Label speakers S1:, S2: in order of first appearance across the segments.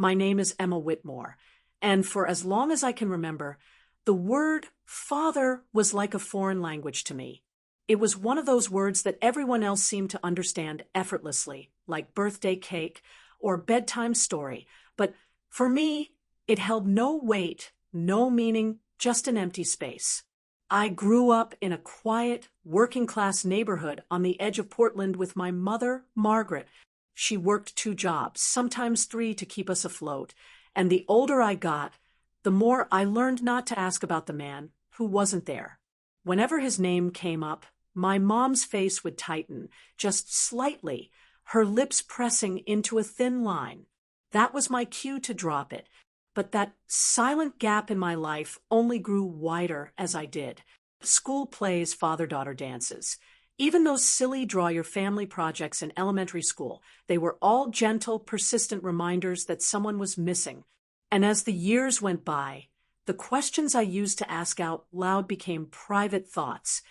S1: My name is Emma Whitmore, and for as long as I can remember, the word father was like a foreign language to me. It was one of those words that everyone else seemed to understand effortlessly, like birthday cake or bedtime story. But for me, it held no weight, no meaning, just an empty space. I grew up in a quiet, working-class neighborhood on the edge of Portland with my mother, Margaret. She worked 2 jobs, sometimes 3, to keep us afloat. And the older I got, the more I learned not to ask about the man who wasn't there. Whenever his name came up, my mom's face would tighten, just slightly, her lips pressing into a thin line. That was my cue to drop it. But that silent gap in my life only grew wider as I did. School plays, father-daughter dances. Even those silly draw-your-family projects in elementary school, they were all gentle, persistent reminders that someone was missing. And as the years went by, the questions I used to ask out loud became private thoughts,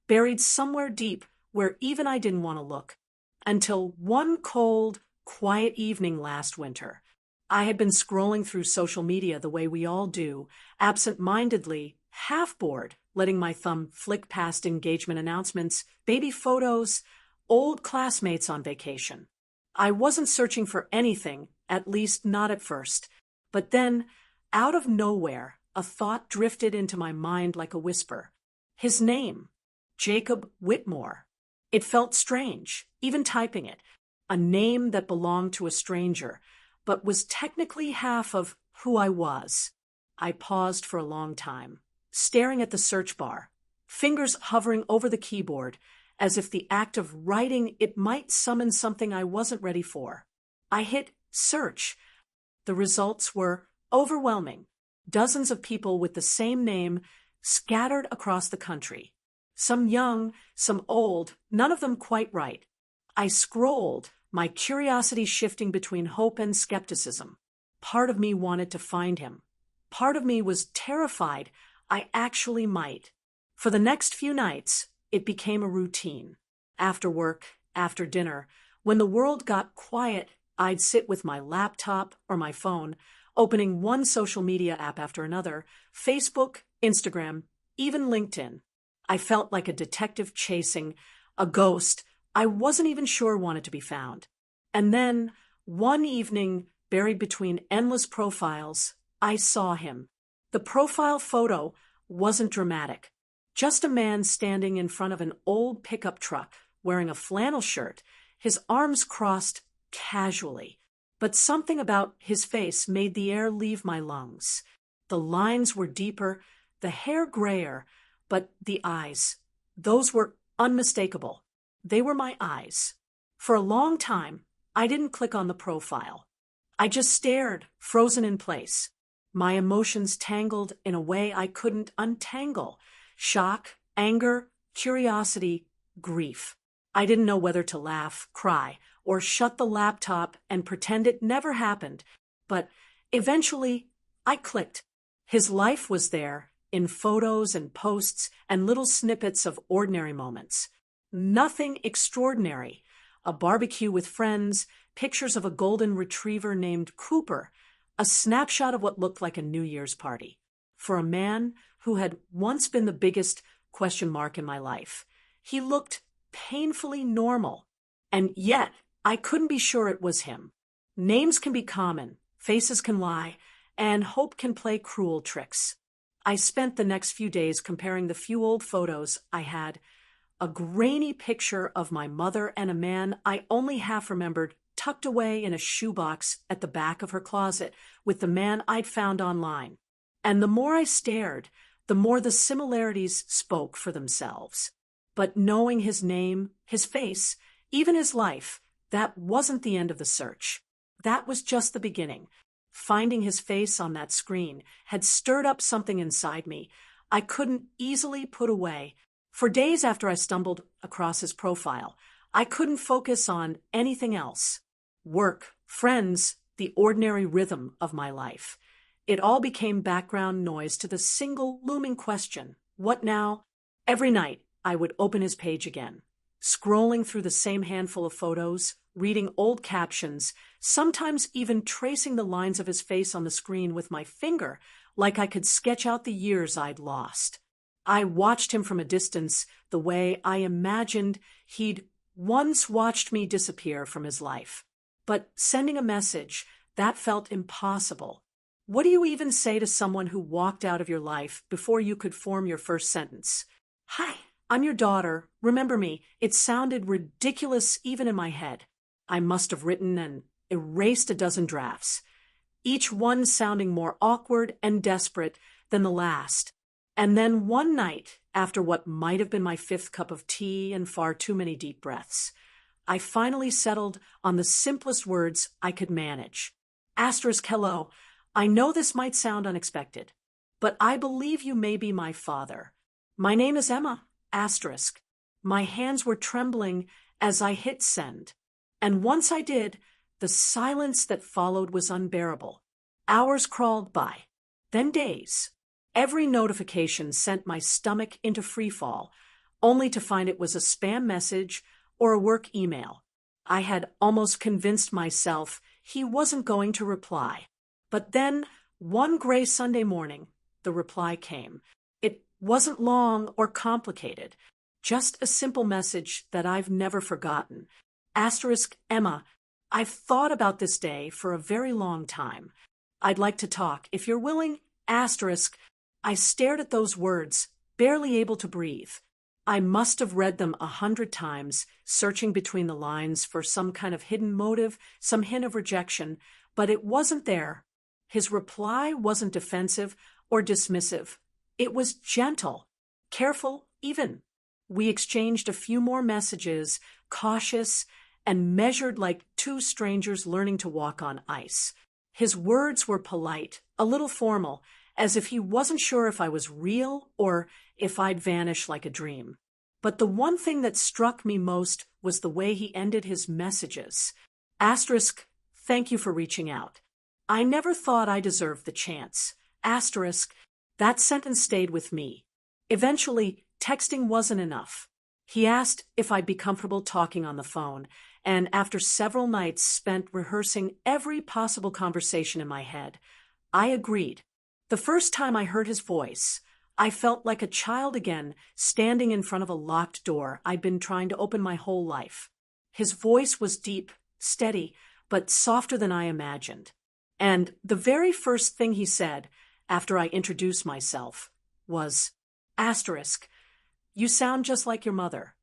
S1: buried somewhere deep where even I didn't want to look. Until one cold, quiet evening last winter, I had been scrolling through social media the way we all do, absent-mindedly, half bored, letting my thumb flick past engagement announcements, baby photos, old classmates on vacation. I wasn't searching for anything, at least not at first. But then, out of nowhere, a thought drifted into my mind like a whisper. His name, Jacob Whitmore. It felt strange, even typing it. A name that belonged to a stranger, but was technically half of who I was. I paused for a long time, staring at the search bar, fingers hovering over the keyboard, as if the act of writing it might summon something I wasn't ready for. I hit search. The results were overwhelming. Dozens of people with the same name scattered across the country. Some young, some old, none of them quite right. I scrolled, my curiosity shifting between hope and skepticism. Part of me wanted to find him. Part of me was terrified I actually might. For the next few nights, it became a routine. After work, after dinner, when the world got quiet, I'd sit with my laptop or my phone, opening one social media app after another, Facebook, Instagram, even LinkedIn. I felt like a detective chasing a ghost I wasn't even sure wanted to be found. And then, one evening, buried between endless profiles, I saw him. The profile photo wasn't dramatic. Just a man standing in front of an old pickup truck, wearing a flannel shirt, his arms crossed casually. But something about his face made the air leave my lungs. The lines were deeper, the hair grayer, but the eyes, those were unmistakable. They were my eyes. For a long time, I didn't click on the profile. I just stared, frozen in place. My emotions tangled in a way I couldn't untangle. Shock, anger, curiosity, grief. I didn't know whether to laugh, cry, or shut the laptop and pretend it never happened. But eventually, I clicked. His life was there, in photos and posts and little snippets of ordinary moments. Nothing extraordinary. A barbecue with friends, pictures of a golden retriever named Cooper, a snapshot of what looked like a New Year's party. For a man who had once been the biggest question mark in my life, he looked painfully normal. And yet, I couldn't be sure it was him. Names can be common, faces can lie, and hope can play cruel tricks. I spent the next few days comparing the few old photos I had, a grainy picture of my mother and a man I only half remembered tucked away in a shoebox at the back of her closet with the man I'd found online. And the more I stared, the more the similarities spoke for themselves. But knowing his name, his face, even his life, that wasn't the end of the search. That was just the beginning. Finding his face on that screen had stirred up something inside me I couldn't easily put away. For days after I stumbled across his profile, I couldn't focus on anything else. Work, friends, the ordinary rhythm of my life. It all became background noise to the single looming question, what now? Every night, I would open his page again. scrolling through the same handful of photos, reading old captions, sometimes even tracing the lines of his face on the screen with my finger, like I could sketch out the years I'd lost. I watched him from a distance the way I imagined he'd once watched me disappear from his life. But sending a message, that felt impossible. What do you even say to someone who walked out of your life before you could form your first sentence? Hi, I'm your daughter. Remember me. It sounded ridiculous even in my head. I must have written and erased a dozen drafts, each one sounding more awkward and desperate than the last. And then one night, after what might have been my fifth cup of tea and far too many deep breaths, I finally settled on the simplest words I could manage. Asterisk hello. I know this might sound unexpected, but I believe you may be my father. My name is Emma. Asterisk. My hands were trembling as I hit send. And once I did, the silence that followed was unbearable. Hours crawled by, then days. Every notification sent my stomach into freefall, only to find it was a spam message or a work email. I had almost convinced myself he wasn't going to reply. But then, one gray Sunday morning, the reply came. It wasn't long or complicated, just a simple message that I've never forgotten. Asterisk Emma, I've thought about this day for a very long time. I'd like to talk, if you're willing. Asterisk. I stared at those words, barely able to breathe. I must have read them 100 times, searching between the lines for some kind of hidden motive, some hint of rejection, but it wasn't there. His reply wasn't defensive or dismissive. It was gentle, careful, even. We exchanged a few more messages, cautious and measured like two strangers learning to walk on ice. His words were polite, a little formal, as if he wasn't sure if I was real or if I'd vanish like a dream. But the one thing that struck me most was the way he ended his messages. Asterisk, thank you for reaching out. I never thought I deserved the chance. Asterisk, that sentence stayed with me. Eventually, texting wasn't enough. He asked if I'd be comfortable talking on the phone, and after several nights spent rehearsing every possible conversation in my head, I agreed. The first time I heard his voice, I felt like a child again, standing in front of a locked door I'd been trying to open my whole life. His voice was deep, steady, but softer than I imagined. And the very first thing he said, after I introduced myself, was, Asterisk, you sound just like your mother.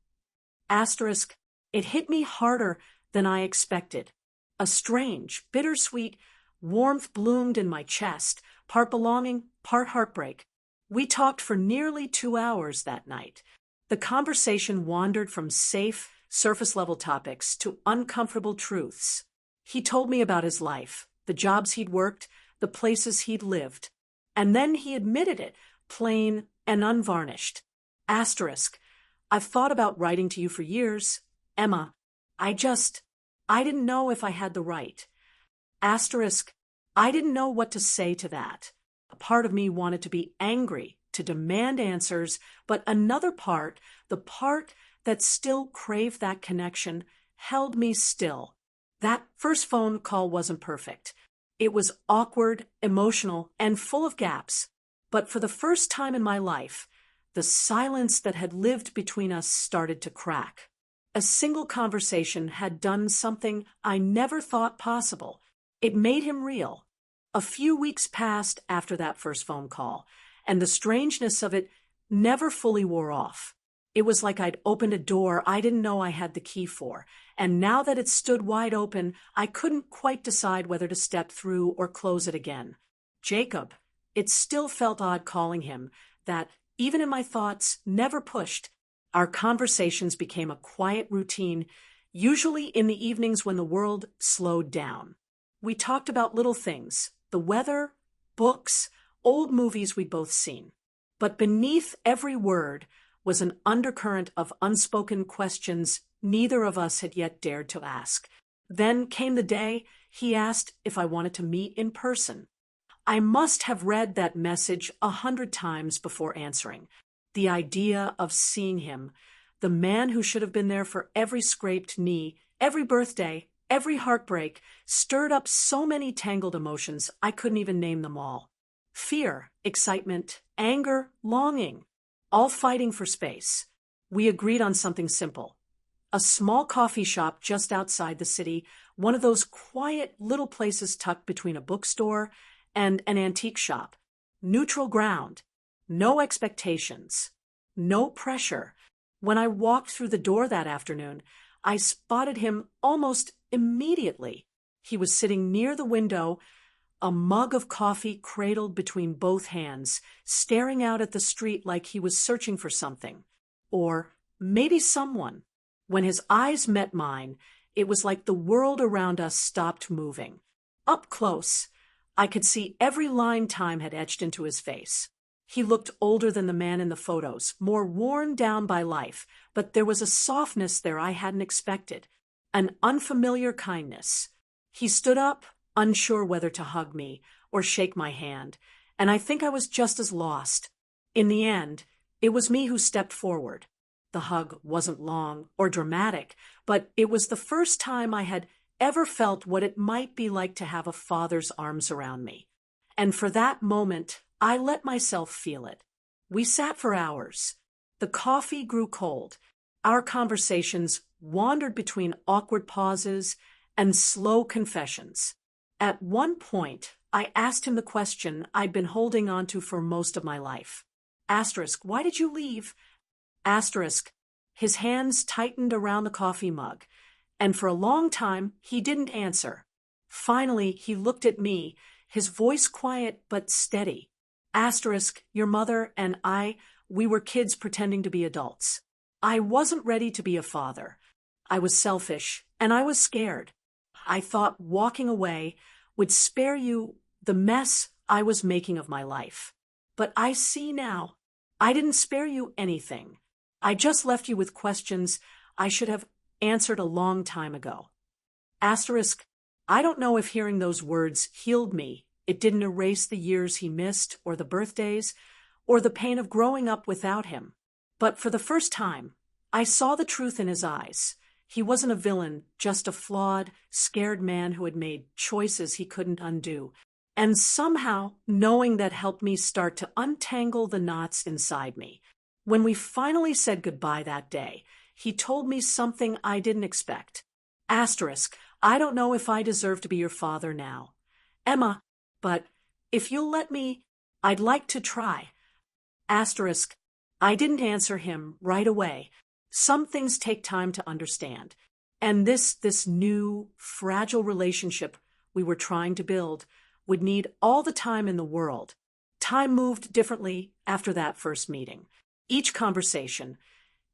S1: Asterisk, it hit me harder than I expected. A strange, bittersweet warmth bloomed in my chest, part belonging, part heartbreak. We talked for nearly 2 hours that night. The conversation wandered from safe, surface-level topics to uncomfortable truths. He told me about his life, the jobs he'd worked, the places he'd lived. And then he admitted it, plain and unvarnished. Asterisk, I've thought about writing to you for years. Emma, I didn't know if I had the right. Asterisk, I didn't know what to say to that. A part of me wanted to be angry, to demand answers, but another part, the part that still craved that connection, held me still. That first phone call wasn't perfect. It was awkward, emotional, and full of gaps. But for the first time in my life, the silence that had lived between us started to crack. A single conversation had done something I never thought possible. It made him real. A few weeks passed after that first phone call, and the strangeness of it never fully wore off. It was like I'd opened a door I didn't know I had the key for, and now that it stood wide open, I couldn't quite decide whether to step through or close it again. Jacob. It still felt odd calling him, that, even in my thoughts, never pushed. Our conversations became a quiet routine, usually in the evenings when the world slowed down. We talked about little things, the weather, books, old movies we'd both seen. But beneath every word was an undercurrent of unspoken questions neither of us had yet dared to ask. Then came the day he asked if I wanted to meet in person. I must have read that message 100 times before answering. The idea of seeing him, The man who should have been there for every scraped knee, every birthday, every heartbreak, stirred up so many tangled emotions I couldn't even name them all. Fear, excitement, anger, longing, all fighting for space. We agreed on something simple. A small coffee shop just outside the city, one of those quiet little places tucked between a bookstore and an antique shop. Neutral ground. No expectations. No pressure. When I walked through the door that afternoon, I spotted him almost immediately. He was sitting near the window, a mug of coffee cradled between both hands, staring out at the street like he was searching for something. Or maybe someone. When his eyes met mine, it was like the world around us stopped moving. Up close, I could see every line time had etched into his face. He looked older than the man in the photos, more worn down by life, but there was a softness there I hadn't expected, an unfamiliar kindness. He stood up, unsure whether to hug me or shake my hand, and I think I was just as lost. In the end, it was me who stepped forward. The hug wasn't long or dramatic, but it was the first time I had ever felt what it might be like to have a father's arms around me. And for that moment, I let myself feel it. We sat for hours. The coffee grew cold. Our conversations wandered between awkward pauses and slow confessions. At one point, I asked him the question I'd been holding on to for most of my life. Asterisk, why did you leave? Asterisk, his hands tightened around the coffee mug, and for a long time he didn't answer. Finally, he looked at me, his voice quiet but steady. Asterisk, your mother and we were kids pretending to be adults. I wasn't ready to be a father. I was selfish, and I was scared. I thought walking away would spare you the mess I was making of my life. But I see now, I didn't spare you anything. I just left you with questions I should have answered a long time ago. Asterisk, I don't know if hearing those words healed me. It didn't erase the years he missed, or the birthdays, or the pain of growing up without him. But for the first time, I saw the truth in his eyes. He wasn't a villain, just a flawed, scared man who had made choices he couldn't undo. And somehow, knowing that helped me start to untangle the knots inside me. When we finally said goodbye that day, he told me something I didn't expect. Asterisk, I don't know if I deserve to be your father now. Emma, but if you'll let me, I'd like to try. Asterisk, I didn't answer him right away. Some things take time to understand. And this new, fragile relationship we were trying to build would need all the time in the world. Time moved differently after that first meeting. Each conversation,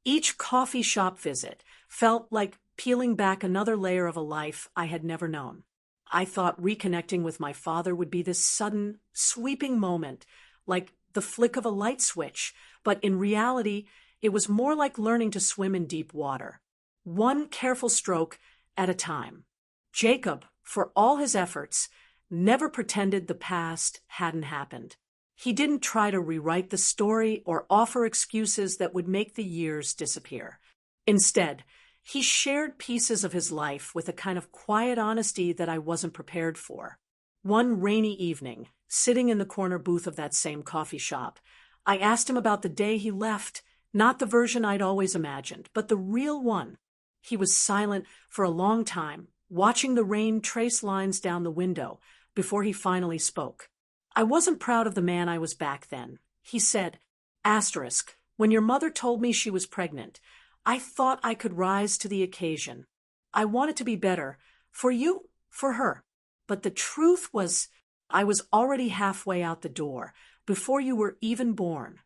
S1: each coffee shop visit felt like peeling back another layer of a life I had never known. I thought reconnecting with my father would be this sudden, sweeping moment, like the flick of a light switch, but in reality, it was more like learning to swim in deep water. One careful stroke at a time. Jacob, for all his efforts, never pretended the past hadn't happened. He didn't try to rewrite the story or offer excuses that would make the years disappear. Instead, he shared pieces of his life with a kind of quiet honesty that I wasn't prepared for. One rainy evening, sitting in the corner booth of that same coffee shop, I asked him about the day he left, not the version I'd always imagined, but the real one. He was silent for a long time, watching the rain trace lines down the window before he finally spoke. I wasn't proud of the man I was back then. He said, Asterisk, when your mother told me she was pregnant, I thought I could rise to the occasion. I wanted to be better, for you, for her. But the truth was, I was already halfway out the door, before you were even born.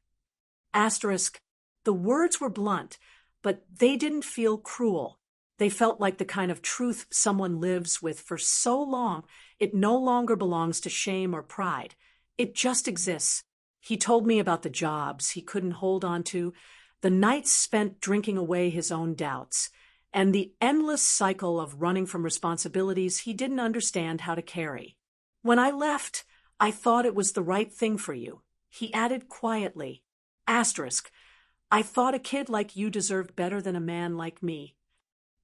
S1: Asterisk, the words were blunt, but they didn't feel cruel. They felt like the kind of truth someone lives with for so long, it no longer belongs to shame or pride. It just exists. He told me about the jobs he couldn't hold on to, the nights spent drinking away his own doubts, and the endless cycle of running from responsibilities he didn't understand how to carry. When I left, I thought it was the right thing for you. He added quietly, Asterisk, I thought a kid like you deserved better than a man like me.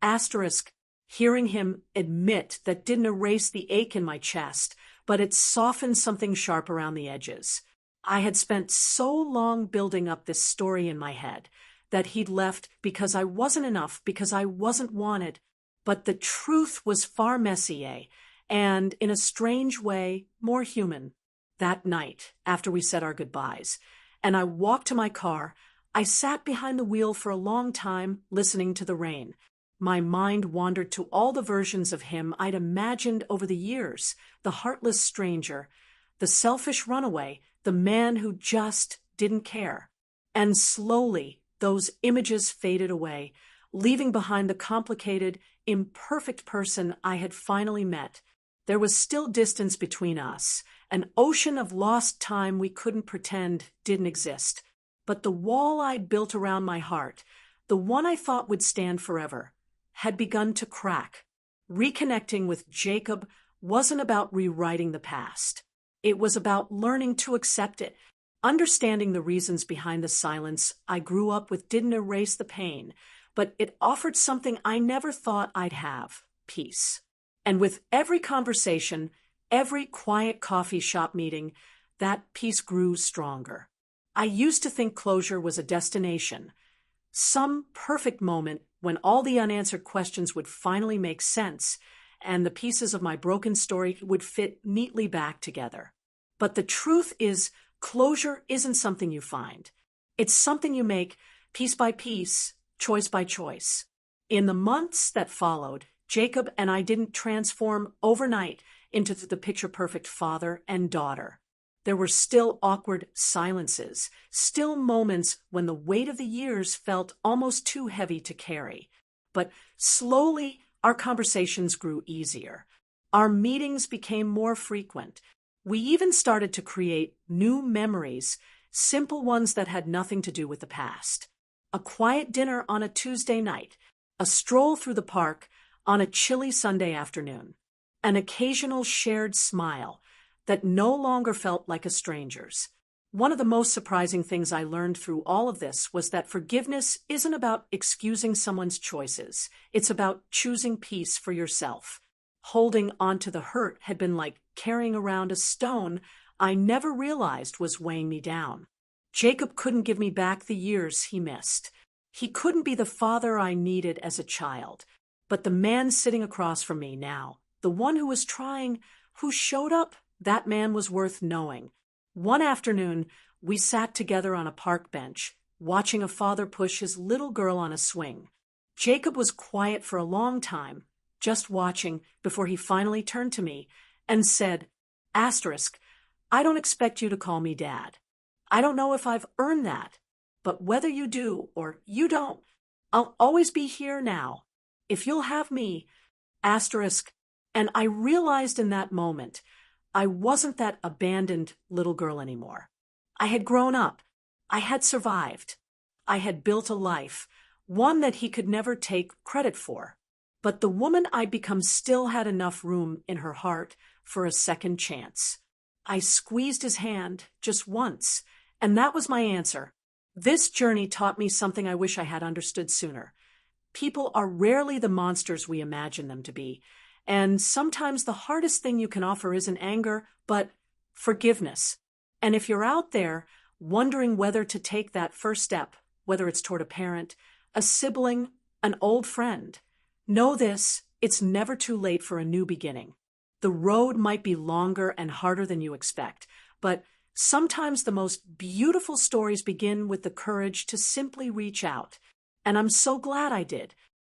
S1: Asterisk, hearing him admit that didn't erase the ache in my chest, but it softened something sharp around the edges. I had spent so long building up this story in my head that he'd left because I wasn't enough, because I wasn't wanted. But the truth was far messier, and in a strange way, more human. That night, after we said our goodbyes, and I walked to my car, I sat behind the wheel for a long time, listening to the rain. My mind wandered to all the versions of him I'd imagined over the years, the heartless stranger, the selfish runaway, the man who just didn't care. And slowly, those images faded away, leaving behind the complicated, imperfect person I had finally met. There was still distance between us, an ocean of lost time we couldn't pretend didn't exist. But the wall I'd built around my heart, the one I thought would stand forever, had begun to crack. Reconnecting with Jacob wasn't about rewriting the past. It was about learning to accept it. Understanding the reasons behind the silence I grew up with didn't erase the pain, but it offered something I never thought I'd have: peace. And with every conversation, every quiet coffee shop meeting, that peace grew stronger. I used to think closure was a destination, some perfect moment when all the unanswered questions would finally make sense and the pieces of my broken story would fit neatly back together. But the truth is, closure isn't something you find. It's something you make piece by piece, choice by choice. In the months that followed, Jacob and I didn't transform overnight into the picture-perfect father and daughter. There were still awkward silences, still moments when the weight of the years felt almost too heavy to carry. But slowly, our conversations grew easier. Our meetings became more frequent. We even started to create new memories, simple ones that had nothing to do with the past. A quiet dinner on a Tuesday night, a stroll through the park on a chilly Sunday afternoon, an occasional shared smile that no longer felt like a stranger's. One of the most surprising things I learned through all of this was that forgiveness isn't about excusing someone's choices. It's about choosing peace for yourself. Holding onto the hurt had been like carrying around a stone I never realized was weighing me down. Jacob couldn't give me back the years he missed. He couldn't be the father I needed as a child. But the man sitting across from me now, the one who was trying, who showed up, that man was worth knowing. One afternoon, we sat together on a park bench, watching a father push his little girl on a swing. Jacob was quiet for a long time, just watching, before he finally turned to me and said, asterisk, I don't expect you to call me Dad. I don't know if I've earned that, but whether you do or you don't, I'll always be here now. If you'll have me, asterisk. And I realized in that moment, I wasn't that abandoned little girl anymore. I had grown up. I had survived. I had built a life, one that he could never take credit for. But the woman I'd become still had enough room in her heart for a second chance. I squeezed his hand just once, and that was my answer. This journey taught me something I wish I had understood sooner. People are rarely the monsters we imagine them to be, and sometimes the hardest thing you can offer isn't anger, but forgiveness. And if you're out there wondering whether to take that first step, whether it's toward a parent, a sibling, an old friend, know this: it's never too late for a new beginning. The road might be longer and harder than you expect, but sometimes the most beautiful stories begin with the courage to simply reach out. And I'm so glad I did,